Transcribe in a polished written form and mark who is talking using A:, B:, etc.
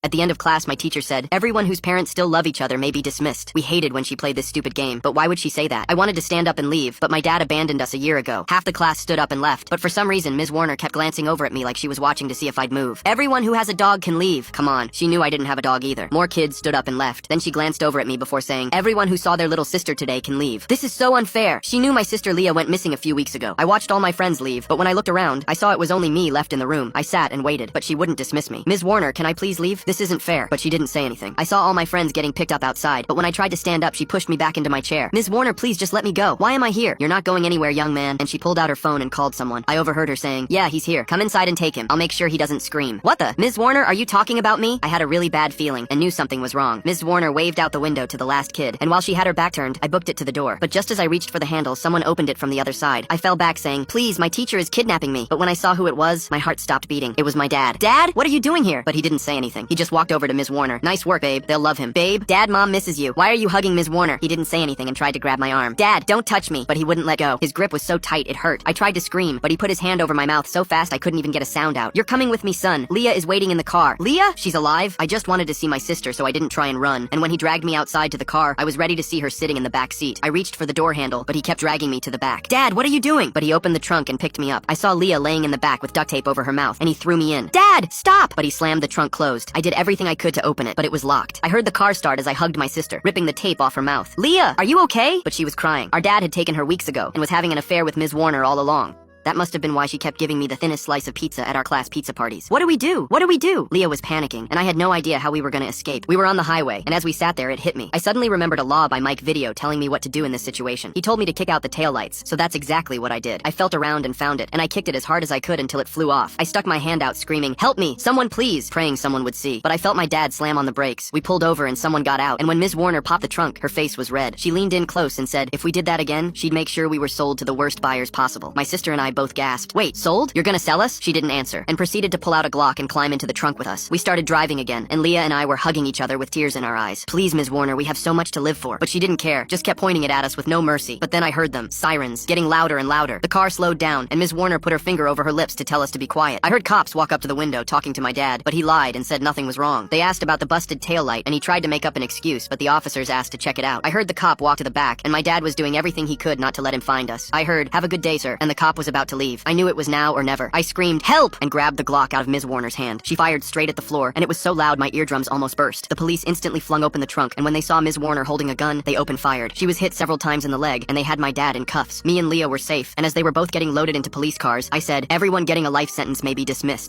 A: At the end of class, my teacher said, everyone whose parents still love each other may be dismissed. We hated when she played this stupid game, but why would she say that? I wanted to stand up and leave, but my dad abandoned us a year ago. Half the class stood up and left, but for some reason, Ms. Warner kept glancing over at me like she was watching to see if I'd move. Everyone who has a dog can leave. Come on, she knew I didn't have a dog either. More kids stood up and left. Then she glanced over at me before saying, everyone who saw their little sister today can leave. This is so unfair. She knew my sister Leah went missing a few weeks ago. I watched all my friends leave, but when I looked around, I saw it was only me left in the room. I sat and waited, but she wouldn't dismiss me. Ms. Warner, can I please leave? This isn't fair. But she didn't say anything. I saw all my friends getting picked up outside, but when I tried to stand up, she pushed me back into my chair. Ms. Warner, please just let me go. Why am I here? You're not going anywhere, young man. And she pulled out her phone and called someone. I overheard her saying, yeah, he's here. Come inside and take him. I'll make sure he doesn't scream. What the? Ms. Warner, are you talking about me? I had a really bad feeling and knew something was wrong. Ms. Warner waved out the window to the last kid, and while she had her back turned, I booked it to the door. But just as I reached for the handle, someone opened it from the other side. I fell back saying, please, my teacher is kidnapping me. But when I saw who it was, my heart stopped beating. It was my dad. Dad, what are you doing here? But he didn't say anything. He just walked over to Ms. Warner. Nice work, babe. They'll love him. Babe, Dad, Mom misses you. Why are you hugging Ms. Warner? He didn't say anything and tried to grab my arm. Dad, don't touch me. But he wouldn't let go. His grip was so tight it hurt. I tried to scream, but he put his hand over my mouth so fast I couldn't even get a sound out. You're coming with me, son. Leah is waiting in the car. Leah? She's alive? I just wanted to see my sister, so I didn't try and run. And when he dragged me outside to the car, I was ready to see her sitting in the back seat. I reached for the door handle, but he kept dragging me to the back. Dad, what are you doing? But he opened the trunk and picked me up. I saw Leah laying in the back with duct tape over her mouth, and he threw me in. Dad, stop! But he slammed the trunk closed. I did everything I could to open it, but it was locked. I heard the car start as I hugged my sister, ripping the tape off her mouth. Leah, are you okay? But she was crying. Our dad had taken her weeks ago and was having an affair with Ms. Warner all along. That must have been why she kept giving me the thinnest slice of pizza at our class pizza parties. What do we do? What do we do? Leah was panicking, and I had no idea how we were gonna escape. We were on the highway, and as we sat there, it hit me. I suddenly remembered a Law by Mike video telling me what to do in this situation. He told me to kick out the taillights, so that's exactly what I did. I felt around and found it, and I kicked it as hard as I could until it flew off. I stuck my hand out screaming, help me, someone please, praying someone would see. But I felt my dad slam on the brakes. We pulled over and someone got out, and when Ms. Warner popped the trunk, her face was red. She leaned in close and said, if we did that again, she'd make sure we were sold to the worst buyers possible. My sister and I both gasped. Wait, sold? You're gonna sell us? She didn't answer, and proceeded to pull out a Glock and climb into the trunk with us. We started driving again, and Leah and I were hugging each other with tears in our eyes. Please, Ms. Warner, we have so much to live for. But she didn't care, just kept pointing it at us with no mercy. But then I heard them, sirens, getting louder and louder. The car slowed down, and Ms. Warner put her finger over her lips to tell us to be quiet. I heard cops walk up to the window talking to my dad, but he lied and said nothing was wrong. They asked about the busted taillight, and he tried to make up an excuse, but the officers asked to check it out. I heard the cop walk to the back, and my dad was doing everything he could not to let him find us. I heard, have a good day, sir, and the cop was about to leave. I knew it was now or never. I screamed, help! And grabbed the Glock out of Ms. Warner's hand. She fired straight at the floor, and it was so loud my eardrums almost burst. The police instantly flung open the trunk, and when they saw Ms. Warner holding a gun, they opened fired. She was hit several times in the leg, and they had my dad in cuffs. Me and Leah were safe, and as they were both getting loaded into police cars, I said, everyone getting a life sentence may be dismissed.